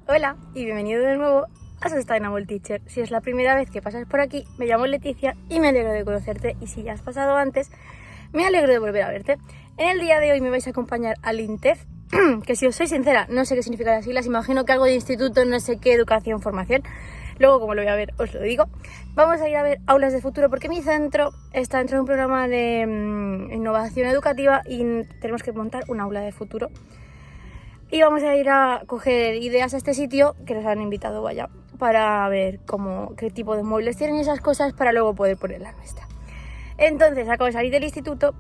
Hola y bienvenido de nuevo a Sustainable Teacher. Si es la primera vez que pasas por aquí, me llamo Leticia y me alegro de conocerte, y si ya has pasado antes, me alegro de volver a verte. En el día de hoy me vais a acompañar al INTEF, que si os soy sincera, no sé qué significa las siglas, imagino que algo de instituto, no sé qué, educación, formación. Luego, como lo voy a ver, os lo digo. Vamos a ir a ver aulas de futuro porque mi centro está dentro de un programa de innovación educativa y tenemos que montar un aula de futuro. Y vamos a ir a coger ideas a este sitio que nos han invitado, vaya, para ver qué tipo de muebles tienen y esas cosas para luego poder poner la nuestra. Entonces, acabo de salir del instituto,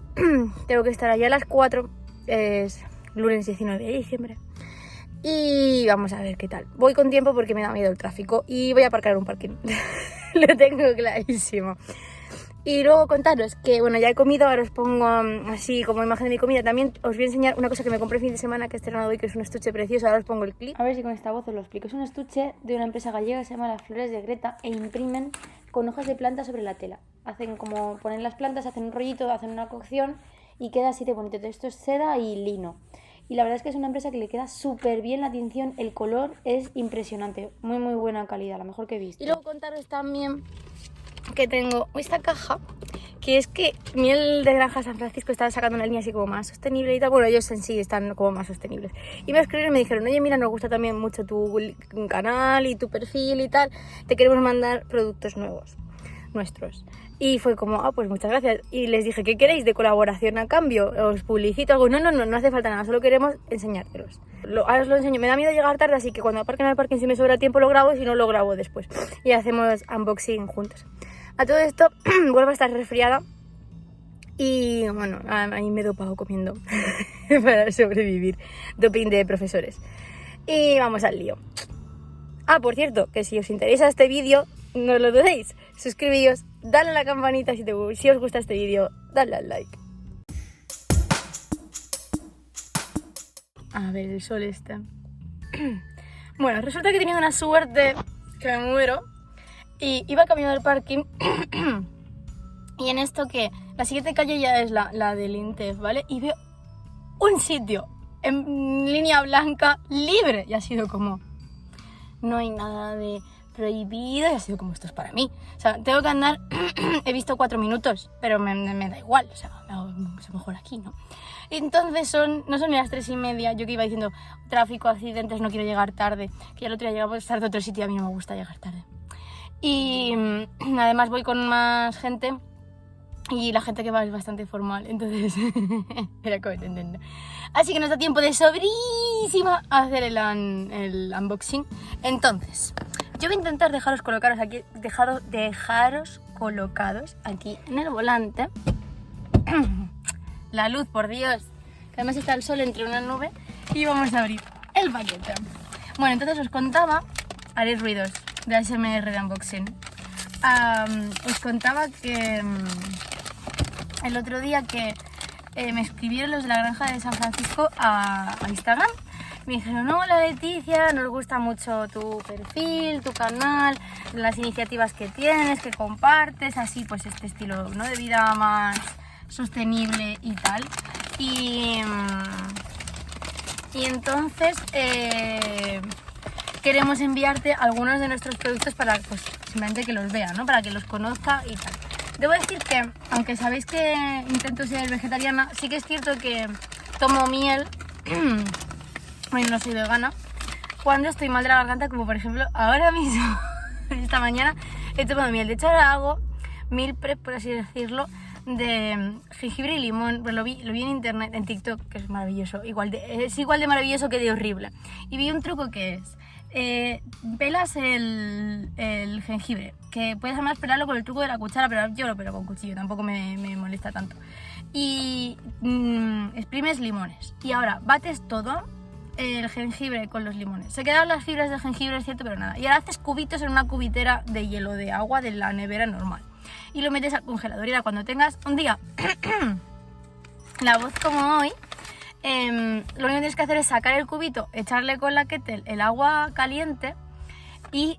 tengo que estar allá a las 4, es lunes 19 de diciembre. Y vamos a ver qué tal. Voy con tiempo porque me da miedo el tráfico y voy a aparcar en un parking. Lo tengo clarísimo. Y luego contaros que, bueno, ya he comido, ahora os pongo así como imagen de mi comida. También os voy a enseñar una cosa que me compré el fin de semana que he estrenado hoy, que es un estuche precioso. Ahora os pongo el clip. A ver si con esta voz os lo explico. Es un estuche de una empresa gallega que se llama Las Flores de Greta e imprimen con hojas de planta sobre la tela. Hacen como ponen las plantas, hacen un rollito, hacen una cocción y queda así de bonito. Esto es seda y lino. Y la verdad es que es una empresa que le queda súper bien la tinción, el color es impresionante, muy muy buena calidad, la mejor que he visto. Y luego contaros también que tengo esta caja, que es que Miel de Granja San Francisco estaba sacando una línea así como más sostenible y tal. Bueno, ellos en sí están como más sostenibles. Y me escribieron y me dijeron, oye, mira, nos gusta también mucho tu canal y tu perfil y tal, te queremos mandar productos nuestros. Y fue como, pues muchas gracias. Y les dije, ¿qué queréis de colaboración a cambio? ¿Os publicito algo? No hace falta nada, solo queremos enseñártelos. Ahora os lo enseño. Me da miedo llegar tarde, así que cuando aparquen al parking, si me sobra tiempo lo grabo, y si no lo grabo después. Y hacemos unboxing juntos. A todo esto, vuelvo a estar resfriada. Y bueno, a mí me he dopado comiendo para sobrevivir. Doping de profesores. Y vamos al lío. Ah, por cierto, que si os interesa este vídeo, no lo dudéis, suscribíos, dale a la campanita si os gusta este vídeo, dale al like. A ver, el sol está. Bueno, resulta que he tenido una suerte que me muero y iba camino del parking y en esto que la siguiente calle ya es la del INTEF, ¿vale? Y veo un sitio en línea blanca libre y ha sido como, no hay nada de prohibido, y ha sido como, esto es para mí. O sea, tengo que andar, he visto 4 minutos, pero me da igual, o sea, me hago mucho mejor aquí, ¿no? Y entonces no son ni las 3:30, yo que iba diciendo, tráfico, accidentes, no quiero llegar tarde, que ya el otro día llegamos tarde a otro sitio, a mí no me gusta llegar tarde. Y además voy con más gente, y la gente que va es bastante formal, entonces era como entendiendo. Así que nos da tiempo de sobrísima hacer el unboxing. Entonces, yo voy a intentar dejaros colocados aquí en el volante. La luz, por Dios, que además está el sol entre una nube. Y vamos a abrir el paquete. Bueno, entonces os contaba, haré ruidos de ASMR de unboxing. Os contaba que el otro día que me escribieron los de la Granja de San Francisco a Instagram. Me dijeron, hola Leticia, nos gusta mucho tu perfil, tu canal, las iniciativas que tienes, que compartes, así pues este estilo, ¿no?, de vida más sostenible y tal. Y entonces queremos enviarte algunos de nuestros productos para, pues, simplemente que los vean, ¿no?, para que los conozca y tal. Debo decir que, aunque sabéis que intento ser vegetariana, sí que es cierto que tomo miel, bueno, no soy vegana, cuando estoy mal de la garganta, como por ejemplo ahora mismo, esta mañana he tomado miel. De hecho ahora hago meal prep, por así decirlo, de jengibre y limón. Pues lo vi en internet, en TikTok, que es maravilloso, es igual de maravilloso que de horrible. Y vi un truco que es, pelas el jengibre, que puedes además pelarlo con el truco de la cuchara, pero yo lo pelo con cuchillo, tampoco me molesta tanto. Y exprimes limones y ahora bates todo el jengibre con los limones. Se quedan las fibras del jengibre, es cierto, pero nada. Y ahora haces cubitos en una cubitera de hielo de agua de la nevera normal y lo metes al congelador. Y ahora cuando tengas un día la voz como hoy, lo único que tienes que hacer es sacar el cubito, echarle con la kettle el agua caliente y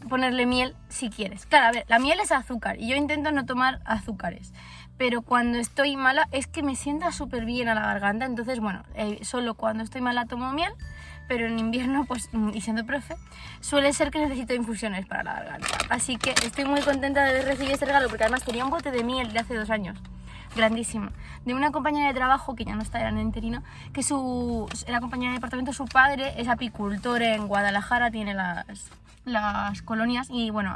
ponerle miel si quieres. Claro, a ver, la miel es azúcar y yo intento no tomar azúcares, pero cuando estoy mala es que me sienta súper bien a la garganta. Entonces, bueno, solo cuando estoy mala tomo miel, pero en invierno, pues, y siendo profe, suele ser que necesito infusiones para la garganta. Así que estoy muy contenta de recibir este regalo, porque además tenía un bote de miel de hace 2 años, grandísimo, de una compañera de trabajo que ya no está, era en interino, que era compañera de departamento, su padre es apicultor en Guadalajara, tiene las colonias y bueno,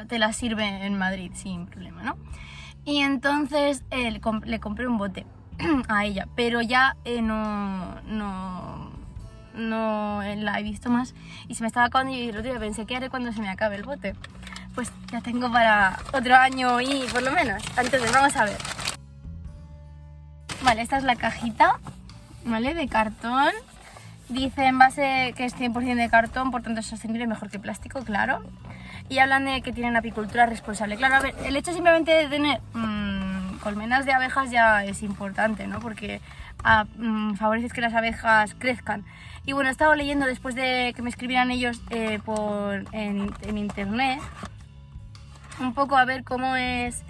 te las sirve en Madrid sin problema, ¿no? Y entonces le compré un bote a ella, pero ya no la he visto más y se me estaba acabando y el otro día pensé, ¿qué haré cuando se me acabe el bote? Pues ya tengo para otro año y por lo menos. Entonces vamos a ver. Vale, esta es la cajita, ¿vale? De cartón. Dice en base que es 100% de cartón, por tanto es sostenible, mejor que plástico, claro. Y hablan de que tienen apicultura responsable. Claro, a ver, el hecho simplemente de tener colmenas de abejas ya es importante, ¿no? Porque favoreces que las abejas crezcan. Y bueno, he estado leyendo después de que me escribieran ellos en internet un poco a ver cómo es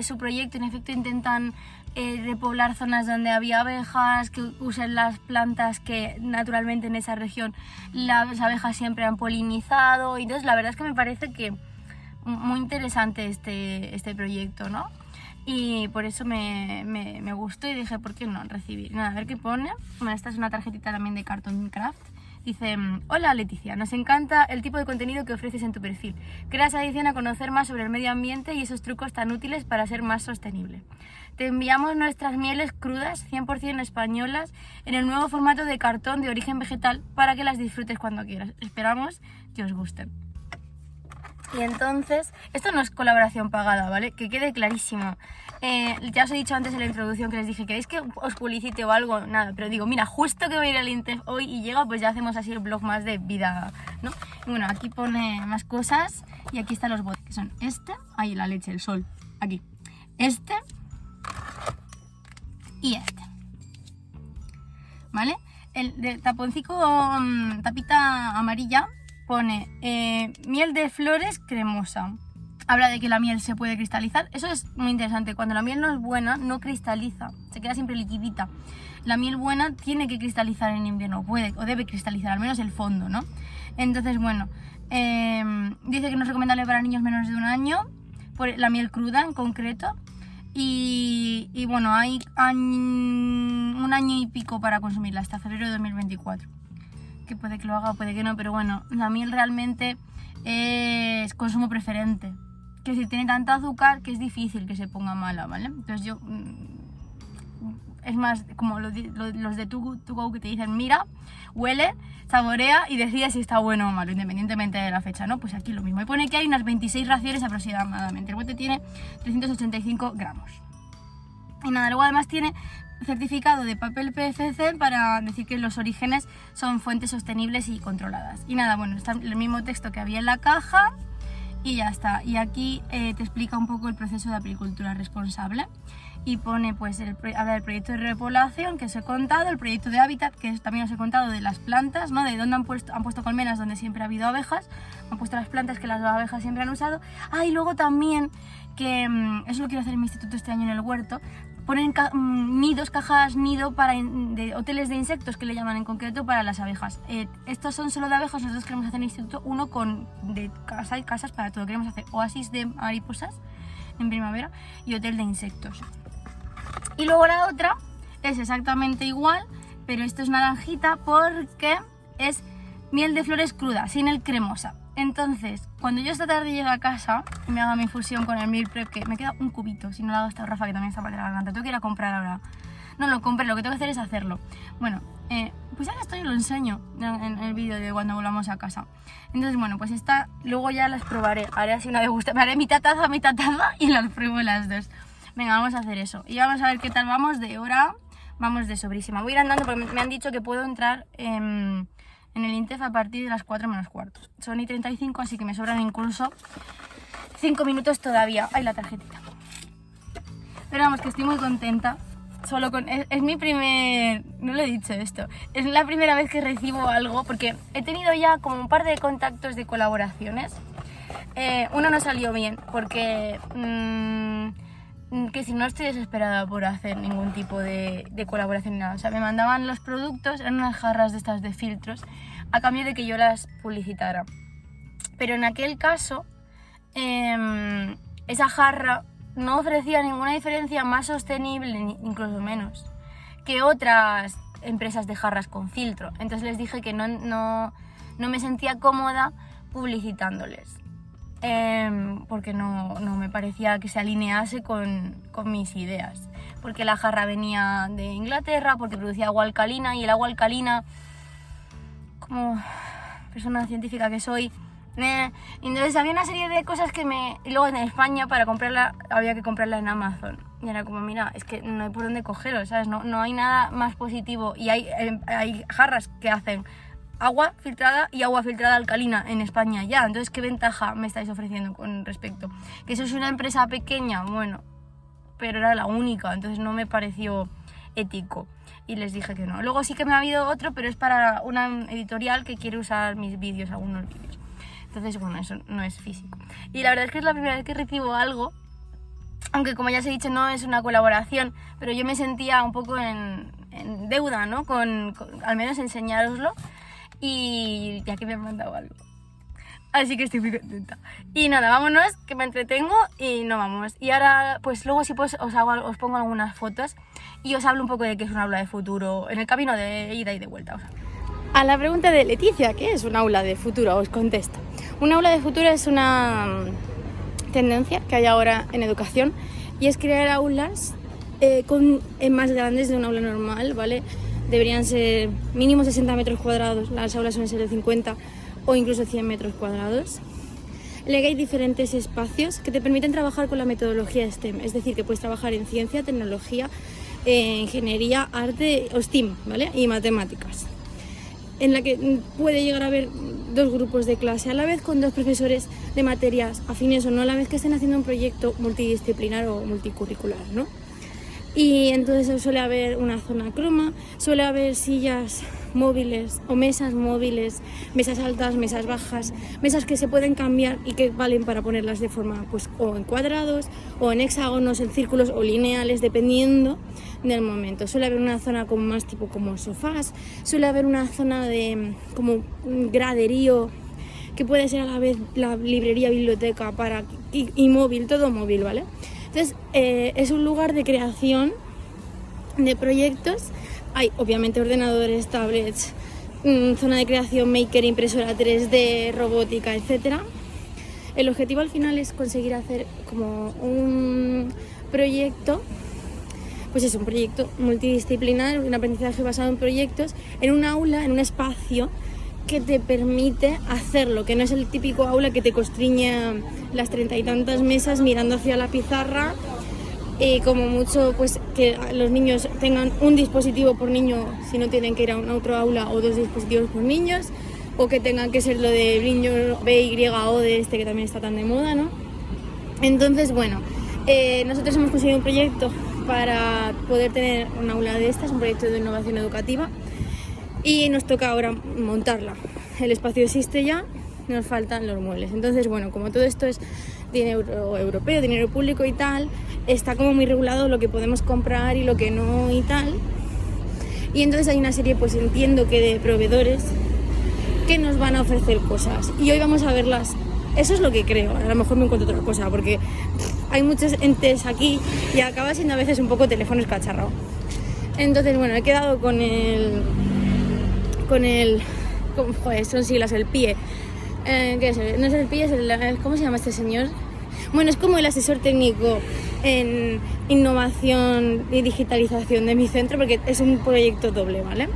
su proyecto. En efecto intentan repoblar zonas donde había abejas, que usen las plantas que naturalmente en esa región las abejas siempre han polinizado. Y entonces la verdad es que me parece que muy interesante este proyecto, ¿no? Y por eso me gustó y dije, ¿por qué no recibir? Nada, a ver qué pone. Bueno, esta es una tarjetita también de Cartoon Craft. Dice, hola Leticia, nos encanta el tipo de contenido que ofreces en tu perfil. Creas adicción a conocer más sobre el medio ambiente y esos trucos tan útiles para ser más sostenible. Te enviamos nuestras mieles crudas, 100% españolas, en el nuevo formato de cartón de origen vegetal para que las disfrutes cuando quieras. Esperamos que os gusten. Y entonces, esto no es colaboración pagada, ¿vale? Que quede clarísimo. Ya os he dicho antes en la introducción que les dije, ¿queréis que os publicite o algo? Nada, pero digo, mira, justo que voy a ir al INTEF hoy y llega, pues ya hacemos así el blog más de vida, ¿no? Y bueno, aquí pone más cosas y aquí están los botes, que son ahí la leche, el sol, aquí, y ¿vale? El de taponcito, tapita amarilla, pone miel de flores cremosa. Habla de que la miel se puede cristalizar. Eso es muy interesante. Cuando la miel no es buena, no cristaliza. Se queda siempre liquidita. La miel buena tiene que cristalizar en invierno. Puede o debe cristalizar, al menos el fondo, ¿no? Entonces, bueno, dice que no es recomendable para niños menores de 1 año, por la miel cruda en concreto. Y bueno, hay 1 año y pico para consumirla, hasta febrero de 2024. Que puede que lo haga o puede que no, pero bueno, la miel realmente es consumo preferente. Que si tiene tanto azúcar que es difícil que se ponga mala, ¿vale? Entonces yo... es más, como los de To Go que te dicen, mira, huele, saborea y decide si está bueno o malo, independientemente de la fecha, ¿no? Pues aquí lo mismo. Y pone que hay unas 26 raciones aproximadamente. El bote tiene 385 gramos. Y nada, luego además tiene certificado de papel PFC para decir que los orígenes son fuentes sostenibles y controladas. Y nada, bueno, está el mismo texto que había en la caja y ya está. Y aquí te explica un poco el proceso de apicultura responsable y pone, pues, habla del proyecto de repoblación que os he contado, el proyecto de hábitat que también os he contado, de las plantas, ¿no? De dónde han puesto colmenas donde siempre ha habido abejas, han puesto las plantas que las abejas siempre han usado. Ah, y luego también, que eso lo quiero hacer en mi instituto este año en el huerto, ponen nidos, cajas nido de hoteles de insectos, que le llaman en concreto, para las abejas. Estos son solo de abejas. Nosotros queremos hacer en el instituto uno de casas para todo. Queremos hacer oasis de mariposas en primavera y hotel de insectos. Y luego la otra es exactamente igual, pero esto es naranjita porque es miel de flores cruda, sin el cremosa. Entonces, cuando yo esta tarde llegue a casa y me haga mi infusión con el meal prep, que me queda un cubito, si no lo ha gastado Rafa, que también está para la garganta, tengo que ir a comprar ahora. No lo compré, lo que tengo que hacer es hacerlo. Bueno, pues ya que estoy, lo enseño en el vídeo de cuando volvamos a casa. Entonces, bueno, pues esta, luego ya las probaré, haré así una degustación, me haré mitad taza y las pruebo las dos. Venga, vamos a hacer eso. Y vamos a ver qué tal vamos de hora. Vamos de sobrísima. Voy a ir andando porque me han dicho que puedo entrar en el INTEF a partir de las 4 menos cuarto. Son y 35, así que me sobran incluso 5 minutos todavía. Ay, la tarjetita. Pero vamos, que estoy muy contenta. Solo con... Es mi primer... No lo he dicho esto. Es la primera vez que recibo algo, porque he tenido ya como un par de contactos de colaboraciones. Uno no salió bien, porque... que si no estoy desesperada por hacer ningún tipo de colaboración ni nada. O sea, me mandaban los productos, eran unas jarras de estas de filtros, a cambio de que yo las publicitara. Pero en aquel caso, esa jarra no ofrecía ninguna diferencia más sostenible, incluso menos, que otras empresas de jarras con filtro. Entonces les dije que no me sentía cómoda publicitándoles. Porque no me parecía que se alinease con mis ideas, porque la jarra venía de Inglaterra, porque producía agua alcalina, y el agua alcalina, como persona científica que soy, entonces había una serie de cosas y luego en España para comprarla había que comprarla en Amazon, y era como, mira, es que no hay por dónde cogerlo, ¿sabes? No hay nada más positivo, y hay jarras que hacen agua filtrada y agua filtrada alcalina en España ya. Entonces, ¿qué ventaja me estáis ofreciendo con respecto? Que eso es una empresa pequeña, bueno, pero era la única, entonces no me pareció ético y les dije que no. Luego sí que me ha habido otro, pero es para una editorial que quiere usar mis vídeos, algunos vídeos. Entonces, bueno, eso no es físico. Y la verdad es que es la primera vez que recibo algo, aunque como ya os he dicho no es una colaboración, pero yo me sentía un poco en deuda, ¿no? Con al menos enseñároslo. Y ya que me han mandado algo, así que estoy muy contenta. Y nada, vámonos, que me entretengo y no vamos. Y ahora, pues luego sí pues os pongo algunas fotos y os hablo un poco de qué es un aula de futuro en el camino de ida y de vuelta. A la pregunta de Leticia, ¿qué es un aula de futuro? Os contesto. Un aula de futuro es una tendencia que hay ahora en educación, y es crear aulas más grandes de un aula normal, ¿vale? Deberían ser mínimo 60 metros cuadrados, las aulas suelen ser de 50 o incluso 100 metros cuadrados. En la que hay diferentes espacios que te permiten trabajar con la metodología STEM, es decir, que puedes trabajar en ciencia, tecnología, ingeniería, arte o STEAM, ¿vale? Y matemáticas. En la que puede llegar a haber 2 grupos de clase a la vez con 2 profesores de materias afines o no, a la vez que estén haciendo un proyecto multidisciplinar o multicurricular, ¿no? Y entonces suele haber una zona croma, suele haber sillas móviles o mesas móviles, mesas altas, mesas bajas, mesas que se pueden cambiar y que valen para ponerlas de forma pues o en cuadrados o en hexágonos, en círculos o lineales, dependiendo del momento. Suele haber una zona con más tipo como sofás, suele haber una zona de como graderío que puede ser a la vez la librería, biblioteca y móvil, todo móvil, ¿vale? Entonces, es un lugar de creación de proyectos. Hay obviamente ordenadores, tablets, zona de creación, maker, impresora 3D, robótica, etc. El objetivo al final es conseguir hacer como un proyecto, pues es un proyecto multidisciplinar, un aprendizaje basado en proyectos, en un aula, en un espacio que te permite hacerlo, que no es el típico aula que te constriña las 30 y tantas mesas mirando hacia la pizarra, y como mucho pues que los niños tengan un dispositivo por niño si no tienen que ir a un otro aula, o 2 dispositivos por niños, o que tengan que ser lo de niño BYO de este que también está tan de moda, ¿no? Entonces, bueno, nosotros hemos conseguido un proyecto para poder tener un aula de estas, un proyecto de innovación educativa, y nos toca ahora montarla. El espacio existe ya, nos faltan los muebles. Entonces, bueno, como todo esto es dinero europeo, dinero público y tal, está como muy regulado lo que podemos comprar y lo que no y tal. Y entonces hay una serie, pues entiendo que de proveedores que nos van a ofrecer cosas. Y hoy vamos a verlas. Eso es lo que creo. A lo mejor me encuentro otra cosa, porque hay muchos entes aquí y acaba siendo a veces un poco teléfono escacharrado. Entonces, bueno, he quedado con el joder, son siglas, el PIE. ¿Qué es? No es el PIE, es ¿cómo se llama este señor? Bueno, es como el asesor técnico en innovación y digitalización de mi centro, porque es un proyecto doble, ¿vale?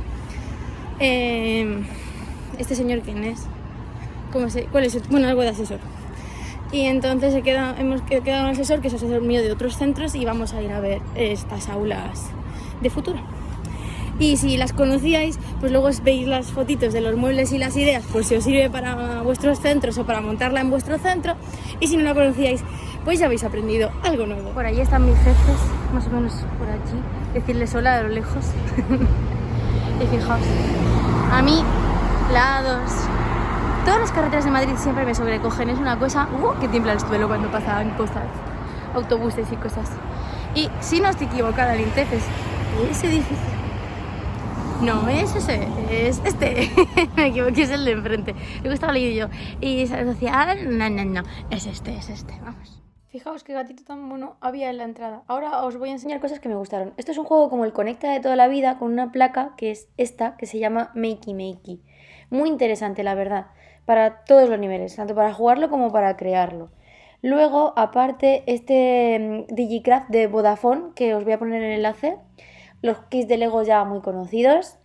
Este señor, ¿quién es? ¿Cuál es? Bueno, algo de asesor. Y entonces hemos quedado un asesor que es asesor mío de otros centros, y vamos a ir a ver estas aulas de futuro. Y si las conocíais, pues luego os veis las fotitos de los muebles y las ideas, por si os sirve para vuestros centros o para montarla en vuestro centro. Y si no la conocíais, pues ya habéis aprendido algo nuevo. Por ahí están mis jefes, más o menos por allí. Decirles hola de lo lejos. Y fijaos, a mí, la A2, todas las carreteras de Madrid siempre me sobrecogen. Es una cosa que tiembla el suelo cuando pasan cosas, autobuses y cosas. Y si no estoy equivocada, el INTEF es ese edificio. No es ese, es este. Me equivoqué, es el de enfrente. Luego estaba leyendo yo. Y salud social, no, es este, vamos. Fijaos qué gatito tan mono había en la entrada. Ahora os voy a enseñar cosas que me gustaron. Esto es un juego como el Conecta de toda la vida, con una placa que es esta, que se llama Makey Makey. Muy interesante, la verdad, para todos los niveles, tanto para jugarlo como para crearlo. Luego, aparte, este Digicraft de Vodafone, que os voy a poner el enlace. Los kits de Lego ya muy conocidos,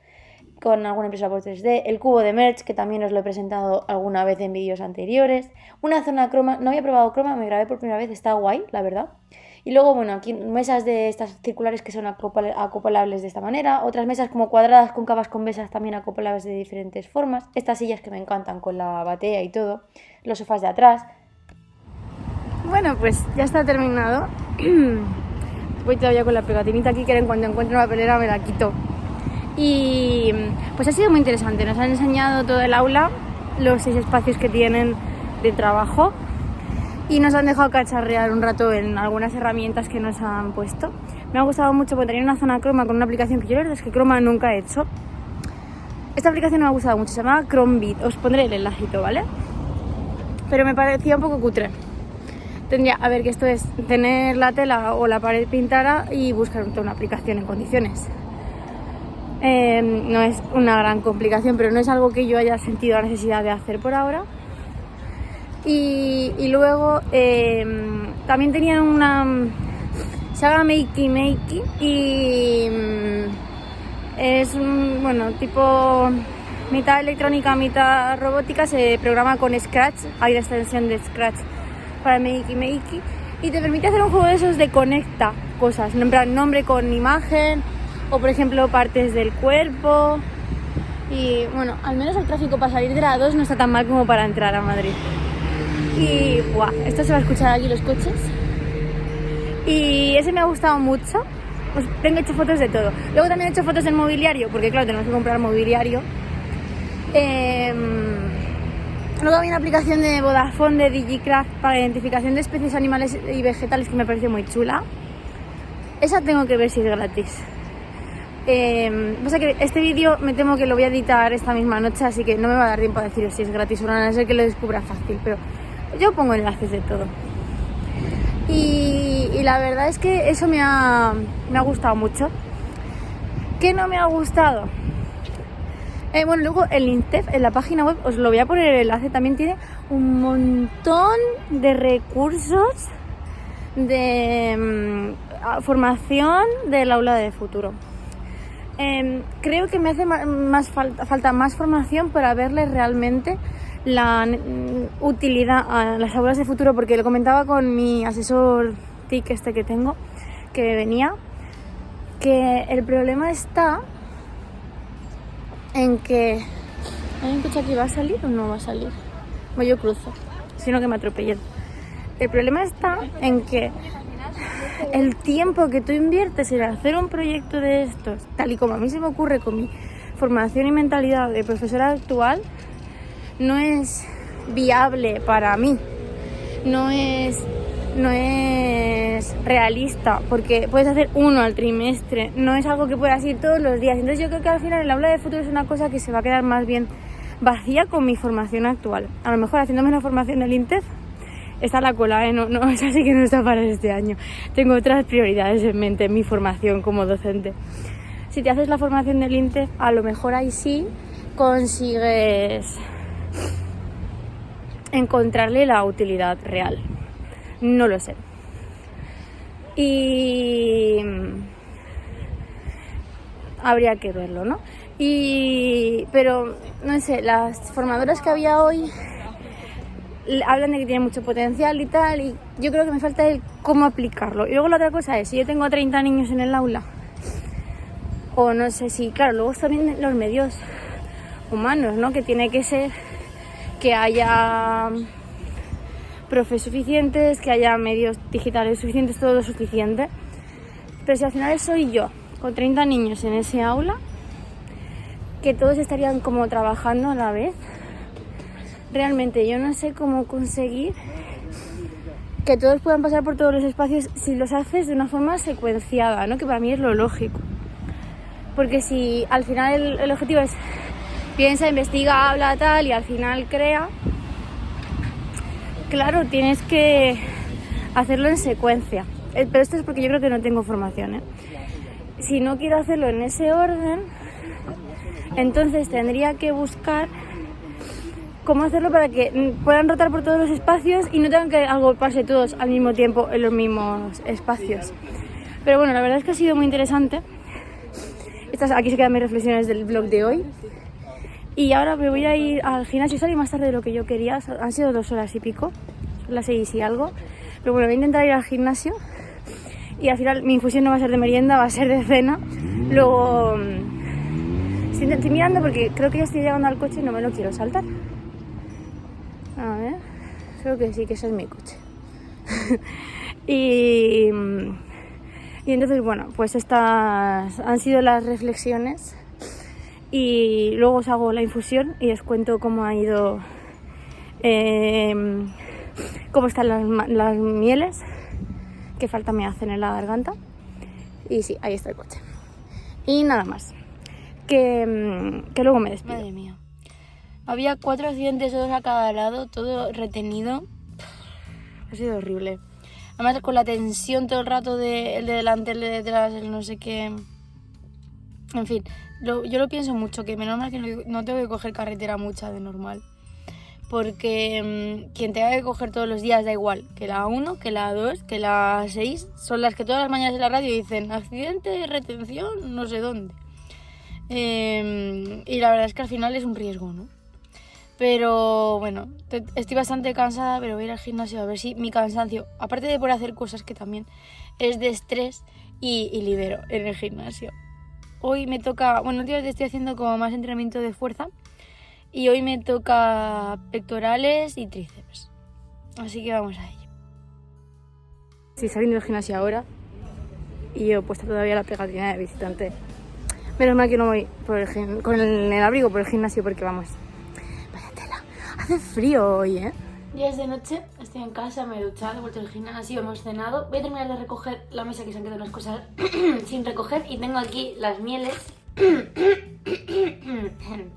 con alguna impresora por 3D, el cubo de merch, que también os lo he presentado alguna vez en vídeos anteriores, una zona croma, no había probado croma, me grabé por primera vez, está guay, la verdad. Y luego, bueno, aquí mesas de estas circulares que son acoplables de esta manera, otras mesas como cuadradas, cóncavas, convexas, también acoplables de diferentes formas, estas sillas que me encantan con la batea y todo, los sofás de atrás. Bueno, pues ya está terminado. Voy todavía con la pegatinita aquí, que en cuanto encuentre una papelera me la quito. Y pues ha sido muy interesante. Nos han enseñado todo el aula, los 6 espacios que tienen de trabajo, y nos han dejado cacharrear un rato en algunas herramientas que nos han puesto. Me ha gustado mucho porque tenía una zona croma con una aplicación que yo la verdad es que croma nunca he hecho. Esta aplicación me ha gustado mucho, se llama Chromebit. Os pondré el enlacito, ¿vale? Pero me parecía un poco cutre. Tendría, a ver, que esto es tener la tela o la pared pintada y buscar una aplicación en condiciones. No es una gran complicación, pero no es algo que yo haya sentido la necesidad de hacer por ahora. Y luego también tenían una... se llama Makey Makey y es, bueno, tipo mitad electrónica, mitad robótica. Se programa con Scratch, hay la extensión de Scratch para Makey Makey, y te permite hacer un juego de esos de conecta cosas, en plan nombre con imagen, o por ejemplo partes del cuerpo. Y bueno, al menos el tráfico para salir de la 2 no está tan mal como para entrar a Madrid. Y ¡buah! Esto se va a escuchar aquí los coches. Y ese me ha gustado mucho. Pues tengo hecho fotos de todo. Luego también he hecho fotos del mobiliario, porque claro, tenemos que comprar mobiliario. Luego había una aplicación de Vodafone de Digicraft para identificación de especies animales y vegetales que me pareció muy chula. Esa tengo que ver si es gratis. Pasa que este vídeo me temo que lo voy a editar esta misma noche, así que no me va a dar tiempo a deciros si es gratis o no, a no ser que lo descubra fácil, pero yo pongo enlaces de todo. Y la verdad es que eso me ha gustado mucho. ¿Qué no me ha gustado? Bueno, luego el INTEF en la página web, os lo voy a poner el enlace, también tiene un montón de recursos de formación del aula de futuro. Creo que me hace falta más formación para verle realmente la utilidad a las aulas de futuro, porque lo comentaba con mi asesor TIC que tengo, que venía, que el problema está en que... ¿Hay un coche aquí? ¿Va a salir o no va a salir? Bueno, yo cruzo, sino que me atropellen. El problema está en que el tiempo que tú inviertes en hacer un proyecto de estos, tal y como a mí se me ocurre con mi formación y mentalidad de profesora actual, no es viable para mí. No es realista, porque puedes hacer uno al trimestre, no es algo que puedas ir todos los días. Entonces yo creo que al final el aula de futuro es una cosa que se va a quedar más bien vacía con mi formación actual. A lo mejor haciéndome la formación del INTEF está la cola, no, es así, que no está para este año. Tengo otras prioridades en mente en mi formación como docente. Si te haces la formación del INTEF, a lo mejor ahí sí consigues encontrarle la utilidad real. No lo sé. Y habría que verlo, ¿no? Pero, no sé, las formadoras que había hoy hablan de que tiene mucho potencial y tal, y yo creo que me falta el cómo aplicarlo. Y luego la otra cosa es, si yo tengo 30 niños en el aula, o no sé si, claro, luego también los medios humanos, ¿no? Que tiene que ser que haya profes suficientes, que haya medios digitales suficientes, todo lo suficiente. Pero si al final soy yo, con 30 niños en ese aula, que todos estarían como trabajando a la vez, realmente yo no sé cómo conseguir que todos puedan pasar por todos los espacios si los haces de una forma secuenciada, ¿no? Que para mí es lo lógico. Porque si al final el objetivo es piensa, investiga, habla, tal, y al final crea, claro, tienes que hacerlo en secuencia. Pero esto es porque yo creo que no tengo formación, ¿eh? Si no quiero hacerlo en ese orden, entonces tendría que buscar cómo hacerlo para que puedan rotar por todos los espacios y no tengan que agolparse todos al mismo tiempo en los mismos espacios. Pero bueno, la verdad es que ha sido muy interesante. Aquí se quedan mis reflexiones del vlog de hoy. Y ahora me voy a ir al gimnasio. Salí más tarde de lo que yo quería. Han sido 2 horas y pico. Son las 6 y algo. Pero bueno, voy a intentar ir al gimnasio. Y al final mi infusión no va a ser de merienda, va a ser de cena. Luego estoy mirando porque creo que ya estoy llegando al coche y no me lo quiero saltar. A ver, creo que sí, que ese es mi coche. y entonces, bueno, pues estas han sido las reflexiones. Y luego os hago la infusión y os cuento cómo ha ido, cómo están las mieles, qué falta me hacen en la garganta. Y sí, ahí está el coche. Y nada más, que luego me despido. Madre mía, había 4 accidentes, 2 a cada lado, todo retenido. Ha sido horrible. Además con la tensión todo el rato de el de delante, el de detrás, el no sé qué. En fin, yo lo pienso mucho, que menos mal que no tengo que coger carretera mucha de normal. Porque quien tenga que coger todos los días da igual, que la 1, que la 2, que la 6, son las que todas las mañanas en la radio dicen accidente, retención, no sé dónde. Y la verdad es que al final es un riesgo, ¿no? Pero bueno, estoy bastante cansada, pero voy a ir al gimnasio a ver si mi cansancio, aparte de por hacer cosas que también es de estrés, y libero en el gimnasio. Hoy me toca, bueno, últimamente estoy haciendo como más entrenamiento de fuerza y hoy me toca pectorales y tríceps. Así que vamos a ello. Sí, saliendo del gimnasio ahora y yo he puesto todavía la pegatina de visitante. Menos mal que no voy con el abrigo por el gimnasio porque vamos, vaya tela. Hace frío hoy, ¿eh? Ya es de noche, estoy en casa, me he duchado, he vuelto al gimnasio, hemos cenado. Voy a terminar de recoger la mesa, que se han quedado unas cosas sin recoger. Y tengo aquí las mieles,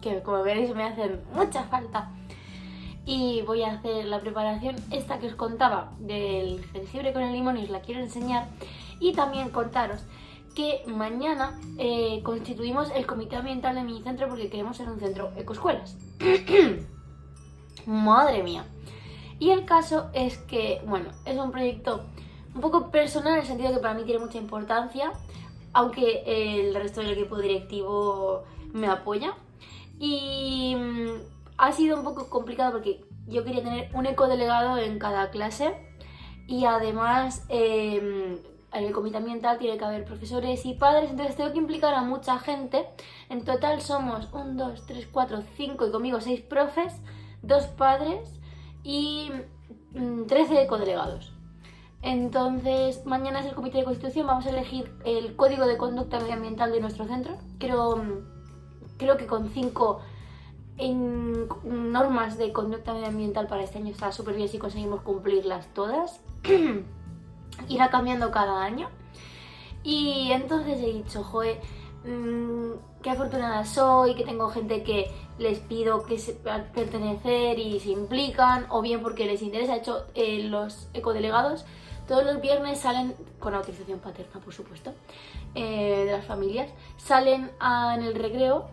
que como veréis me hacen mucha falta. Y voy a hacer la preparación esta que os contaba del jengibre con el limón y os la quiero enseñar. Y también contaros que mañana constituimos el comité ambiental de mi centro porque queremos ser un centro ecoescuelas. Madre mía. Y el caso es que, bueno, es un proyecto un poco personal en el sentido que para mí tiene mucha importancia, aunque el resto del equipo directivo me apoya. Y ha sido un poco complicado porque yo quería tener un ecodelegado en cada clase y además en el comité ambiental tiene que haber profesores y padres, entonces tengo que implicar a mucha gente. En total somos 1, 2, 3, 4, 5 y conmigo 6 profes, 2 padres y 13 codelegados. Entonces mañana es el comité de constitución, vamos a elegir el código de conducta medioambiental de nuestro centro. Creo que con 5 normas de conducta medioambiental para este año está súper bien si conseguimos cumplirlas todas. Irá cambiando cada año. Y entonces he dicho, joe, qué afortunada soy, que tengo gente que les pido que pertenecer y se implican, o bien porque les interesa. De hecho, los ecodelegados todos los viernes salen, con autorización paterna por supuesto, de las familias, salen en el recreo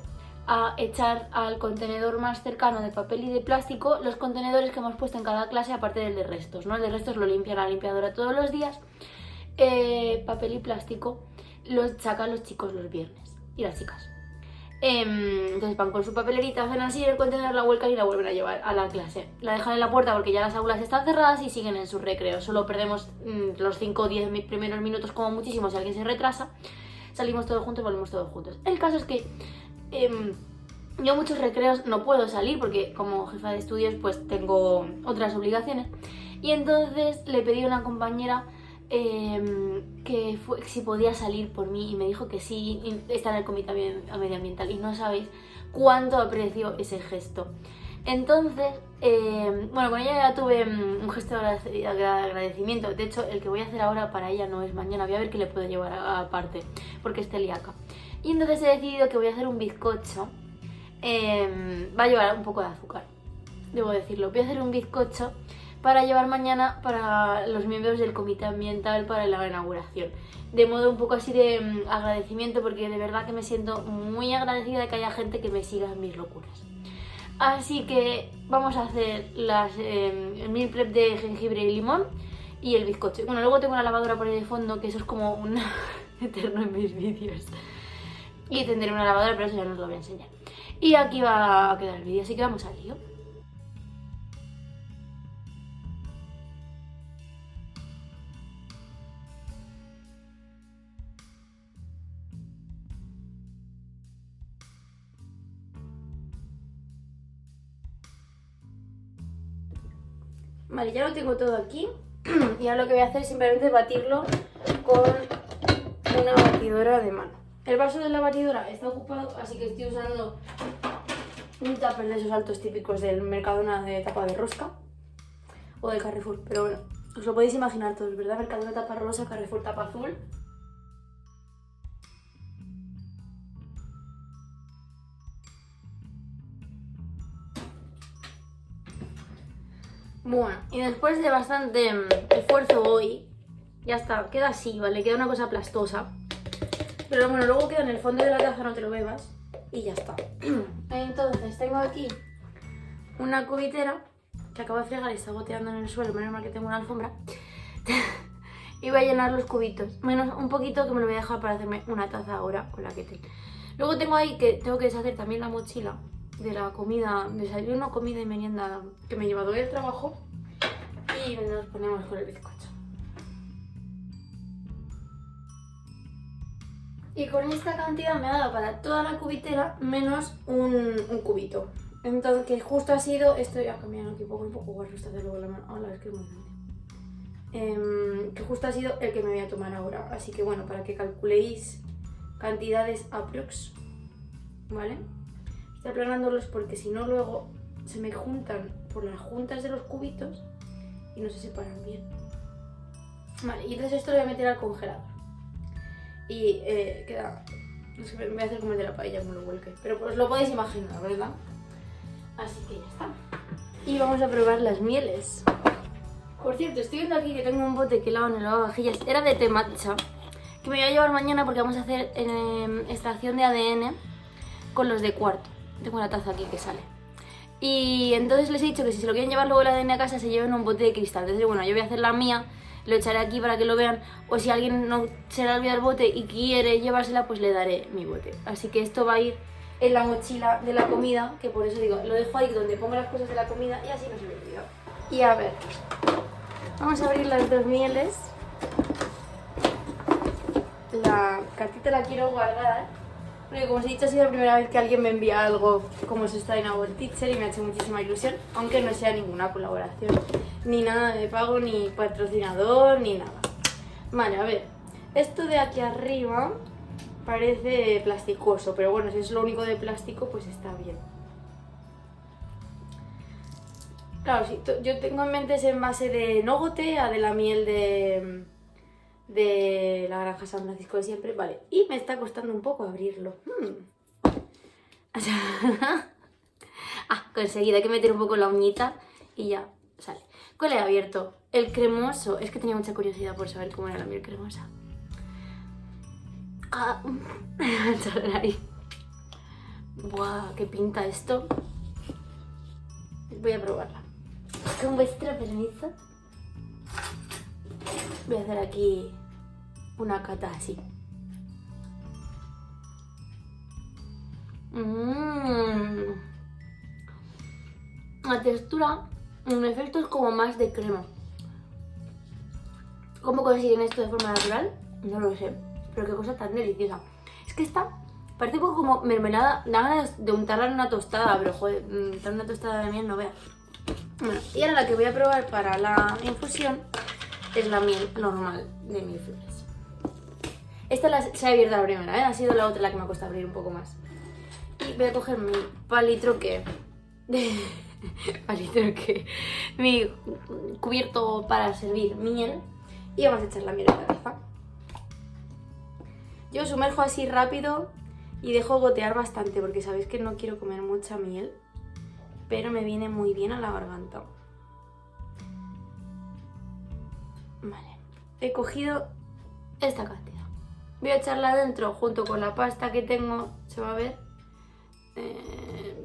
a echar al contenedor más cercano de papel y de plástico los contenedores que hemos puesto en cada clase, aparte del de restos, ¿no? El de restos lo limpian a la limpiadora todos los días. Papel y plástico los sacan los chicos los viernes y las chicas. Entonces van con su papelerita, hacen así el contenedor, la vuelcan y la vuelven a llevar a la clase. La dejan en la puerta porque ya las aulas están cerradas y siguen en sus recreos. Solo perdemos los 5 o 10 primeros minutos como muchísimo. Si alguien se retrasa, salimos todos juntos, volvemos todos juntos. El caso es que yo muchos recreos no puedo salir porque como jefa de estudios pues tengo otras obligaciones. Y entonces le pedí a una compañera que si podía salir por mí y me dijo que sí, está en el comité medioambiental y no sabéis cuánto aprecio ese gesto. Entonces, bueno, con ella ya tuve un gesto de agradecimiento. De hecho, el que voy a hacer ahora para ella no es mañana. Voy a ver qué le puedo llevar aparte, porque es celíaca. Y entonces he decidido que voy a hacer un bizcocho. Va a llevar un poco de azúcar, debo decirlo. Voy a hacer un bizcocho para llevar mañana para los miembros del comité ambiental para la inauguración. De modo un poco así de agradecimiento, porque de verdad que me siento muy agradecida de que haya gente que me siga en mis locuras. Así que vamos a hacer el meal prep de jengibre y limón y el bizcocho. Bueno, luego tengo una lavadora por ahí de fondo, que eso es como un eterno en mis vídeos. Y tendré una lavadora, pero eso ya no os lo voy a enseñar. Y aquí va a quedar el vídeo, así que vamos al lío. Vale, ya lo tengo todo aquí. Y ahora lo que voy a hacer es simplemente batirlo con una batidora de mano. El vaso de la batidora está ocupado, así que estoy usando un tupper de esos altos típicos del Mercadona de tapa de rosca o de Carrefour, pero bueno, os lo podéis imaginar todos, ¿verdad? Mercadona tapa rosa, Carrefour tapa azul. Bueno, y después de bastante esfuerzo hoy, ya está, queda así, ¿vale? Queda una cosa aplastosa. Pero bueno, luego queda en el fondo de la taza, no te lo bebas, y ya está. Entonces tengo aquí una cubitera que acabo de fregar y está goteando en el suelo, menos mal que tengo una alfombra. Y voy a llenar los cubitos, menos un poquito que me lo voy a dejar para hacerme una taza ahora con la kettle. Luego tengo ahí que tengo que deshacer también la mochila de la comida, desayuno, comida y merienda que me he llevado hoy al trabajo. Y nos ponemos con el bizcocho. Y con esta cantidad me ha dado para toda la cubitera menos un cubito. Entonces, que justo ha sido, esto ya cambiando aquí poco a poco, guardo esta de luego la mano. Hola, es que es muy grande. Que justo ha sido el que me voy a tomar ahora. Así que bueno, para que calculéis cantidades aprox, ¿vale? Estoy aplanándolos porque si no luego se me juntan por las juntas de los cubitos y no se separan bien. Vale, y entonces esto lo voy a meter al congelador. Y queda... No sé, me voy a hacer como el de la paella, como lo vuelque. Pero pues lo podéis imaginar, ¿verdad? Así que ya está. Y vamos a probar las mieles. Por cierto, estoy viendo aquí que tengo un bote que lavo en el lavavajillas. Era de té matcha, que me voy a llevar mañana porque vamos a hacer extracción de ADN con los de cuarto. Tengo una taza aquí que sale. Y entonces les he dicho que si se lo quieren llevar luego el ADN a casa, se lleven un bote de cristal. Entonces, bueno, yo voy a hacer la mía, lo echaré aquí para que lo vean. O si alguien no se le ha olvidado el bote y quiere llevársela, pues le daré mi bote. Así que esto va a ir en la mochila de la comida, que por eso digo, lo dejo ahí donde pongo las cosas de la comida y así no se me olvida. Y a ver, vamos a abrir las dos mieles. La cartita la quiero guardar, porque como os he dicho, ha sido la primera vez que alguien me envía algo como Sustainable Teacher y me ha hecho muchísima ilusión, aunque no sea ninguna colaboración, ni nada de pago, ni patrocinador, ni nada. Vale, a ver, esto de aquí arriba parece plasticoso, pero bueno, si es lo único de plástico, pues está bien. Claro, si yo tengo en mente ese envase de Nogotea, de la miel de la granja San Francisco de siempre, vale, y me está costando un poco abrirlo. Conseguido, hay que meter un poco la uñita y ya sale. ¿Cuál he abierto? El cremoso, es que tenía mucha curiosidad por saber cómo era la miel cremosa. Ahí. Buah, qué pinta esto. Voy a probarla. Con vuestro permiso, voy a hacer aquí una cata así. La textura, en efecto, es como más de crema. ¿Cómo consiguen esto de forma natural? No lo sé, pero qué cosa tan deliciosa. Es que esta parece un poco como mermelada, da ganas de untarla en una tostada, pero joder, untar una tostada de miel no veas. Bueno, y ahora la que voy a probar para la infusión es la miel normal de Mil Flores. Esta se ha abierto la primera, ¿eh? Ha sido la otra la que me ha costado abrir un poco más. Y voy a coger mi palitroque palito que mi cubierto para servir miel y vamos a echar la miel en la taza. Yo sumerjo así rápido y dejo gotear bastante porque sabéis que no quiero comer mucha miel, pero me viene muy bien a la garganta. Vale, he cogido esta cantidad. Voy a echarla dentro junto con la pasta que tengo, se va a ver,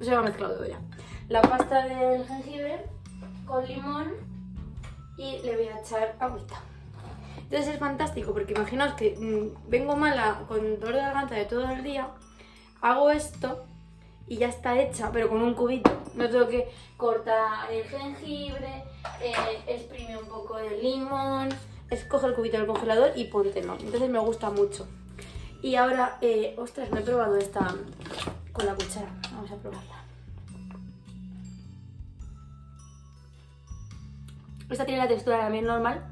se va mezclado ya. La pasta del jengibre con limón y le voy a echar agüita. Entonces es fantástico porque imaginaos que vengo mala con dolor de garganta de todo el día, hago esto y ya está hecha, pero con un cubito. No tengo que cortar el jengibre, exprime un poco de limón, escoge el cubito del congelador y póntelo. Entonces me gusta mucho. Y ahora, ostras, no he probado esta con la cuchara. Vamos a probarla. Esta tiene la textura de la miel normal.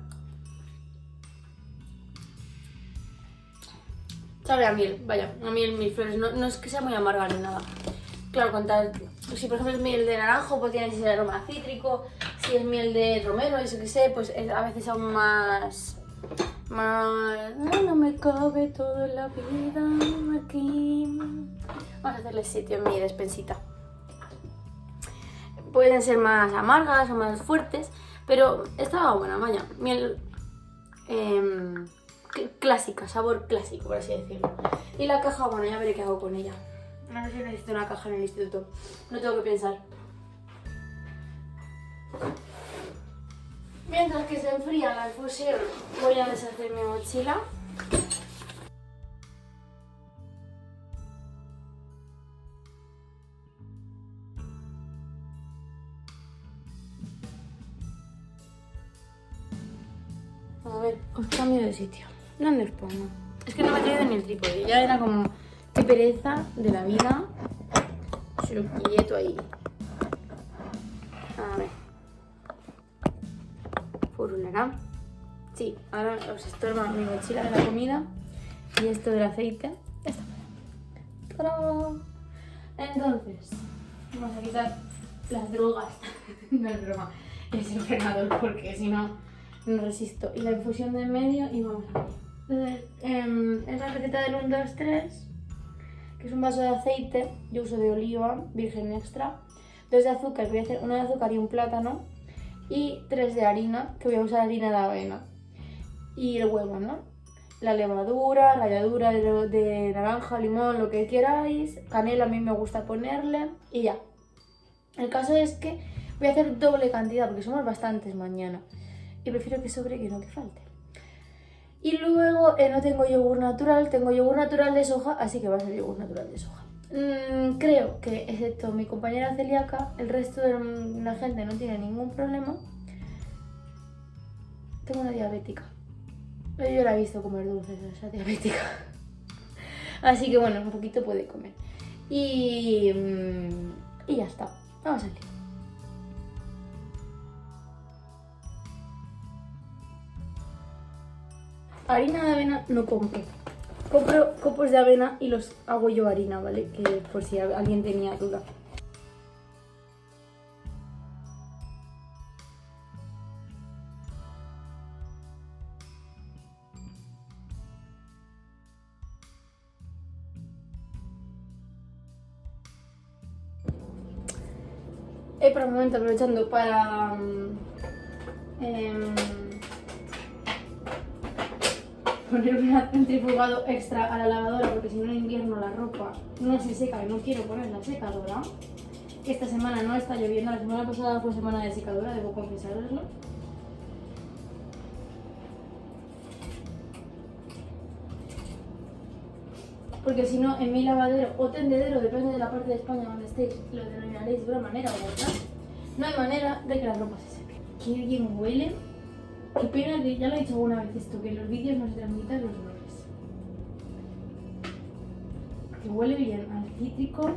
Sabe a miel, vaya, a miel mil flores. No es que sea muy amarga ni nada. Claro, si por ejemplo es miel de naranjo, pues tiene ese aroma cítrico. Si es miel de romero, eso que sé, pues es a veces aún más... No me cabe toda la vida aquí. Vamos a hacerle sitio en mi despensita. Pueden ser más amargas o más fuertes, pero estaba buena, vaya. Miel clásica, sabor clásico, por así decirlo. Y la caja, bueno, ya veré qué hago con ella. No sé si necesito una caja en el instituto. No tengo que pensar. Mientras que se enfría la infusión, voy a deshacer mi mochila. A ver, os cambio de sitio. ¿Dónde os pongo? Es que no me he traído ni el trípode. Ya era como, qué pereza de la vida. Se lo quieto ahí. A ver. Furunará. Sí, ahora os estorba mi mochila de la comida y esto del aceite. Ya está. ¡Tarán! Entonces, vamos a quitar las drogas. No es broma, es el frenador porque si no, no resisto. Y la infusión de en medio y vamos a ver. Entonces, es la receta del 1, 2, 3, que es un vaso de aceite. Yo uso de oliva, virgen extra. 2 de azúcar, voy a hacer 1 de azúcar y un plátano. Y 3 de harina, que voy a usar harina de avena. Y el huevo, ¿no? La levadura, ralladura de naranja, limón, lo que queráis. Canela a mí me gusta ponerle. Y ya. El caso es que voy a hacer doble cantidad porque somos bastantes mañana. Y prefiero que sobre que no que falte. Y luego no tengo yogur natural, tengo yogur natural de soja, así que va a ser yogur natural de soja. Creo que, excepto mi compañera celíaca, el resto de la gente no tiene ningún problema. Tengo una diabética. Yo la he visto comer dulces, esa diabética. Así que bueno, un poquito puede comer. Y ya está. Vamos al lío. Harina de avena no compro. Compro copos de avena y los hago yo harina, ¿vale? Que por si alguien tenía duda. Por el momento aprovechando para poner un centrifugado extra a la lavadora porque si no en invierno la ropa no se seca y no quiero poner la secadora. Esta semana no está lloviendo, la semana pasada fue semana de secadora, debo confesároslo. Porque si no, en mi lavadero o tendedero, depende de la parte de España donde estéis, lo denominaréis de una manera u otra, no hay manera de que la ropa se seque. Qué bien huele. Qué pena que, ya lo he dicho alguna vez esto, que en los vídeos no se transmitan los olores. Que huele bien al cítrico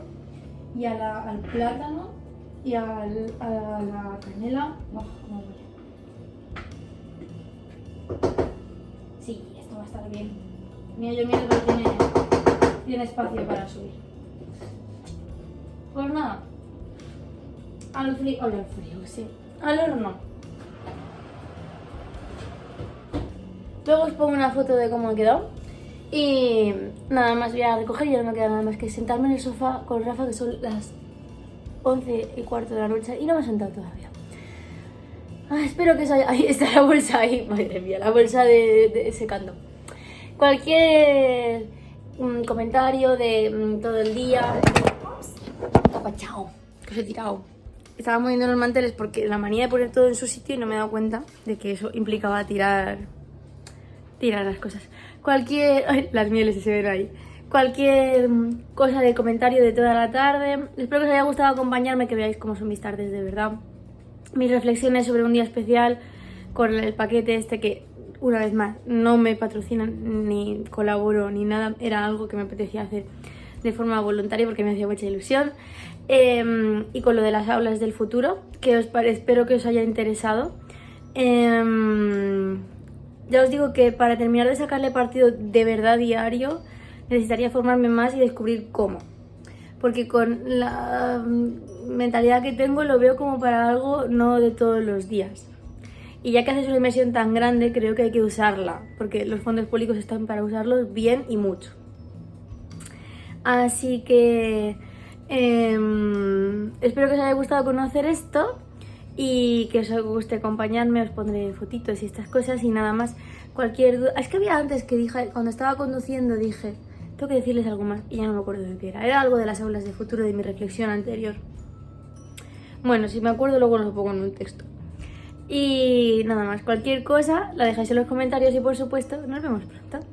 y al plátano y a la canela. ¡Buah, cómo huele! Sí, esto va a estar bien. Mira, yo miedo que tiene espacio para subir. Pues nada, al frío, al frío, sí, al horno. Luego os pongo una foto de cómo ha quedado. Y nada más voy a recoger y ya no me queda nada más que sentarme en el sofá con Rafa, que son las 11:15 de la noche y no me he sentado todavía. Espero que ahí está la bolsa ahí, madre mía, la bolsa de secando. Cualquier comentario de todo el día. Capachao, que os he tirado. Estaba moviendo los manteles porque la manía de poner todo en su sitio y no me he dado cuenta de que eso implicaba tirar las cosas. Las mieles se ven ahí. Cualquier cosa de comentario de toda la tarde. Espero que os haya gustado acompañarme, que veáis cómo son mis tardes de verdad. Mis reflexiones sobre un día especial con el paquete este que, una vez más, no me patrocinan ni colaboro ni nada. Era algo que me apetecía hacer de forma voluntaria porque me hacía mucha ilusión. Y con lo de las aulas del futuro, que espero que os haya interesado. Ya os digo que para terminar de sacarle partido de verdad diario necesitaría formarme más y descubrir cómo. Porque con la mentalidad que tengo lo veo como para algo no de todos los días. Y ya que haces una inversión tan grande, creo que hay que usarla, porque los fondos públicos están para usarlos bien y mucho. Así que espero que os haya gustado conocer esto. Y que os guste acompañarme, os pondré fotitos y estas cosas y nada más. Cualquier duda. Es que había antes que dije, cuando estaba conduciendo dije, tengo que decirles algo más y ya no me acuerdo de qué era. Era algo de las aulas de futuro de mi reflexión anterior. Bueno, si me acuerdo luego lo pongo en un texto. Y nada más, cualquier cosa la dejáis en los comentarios y por supuesto nos vemos pronto.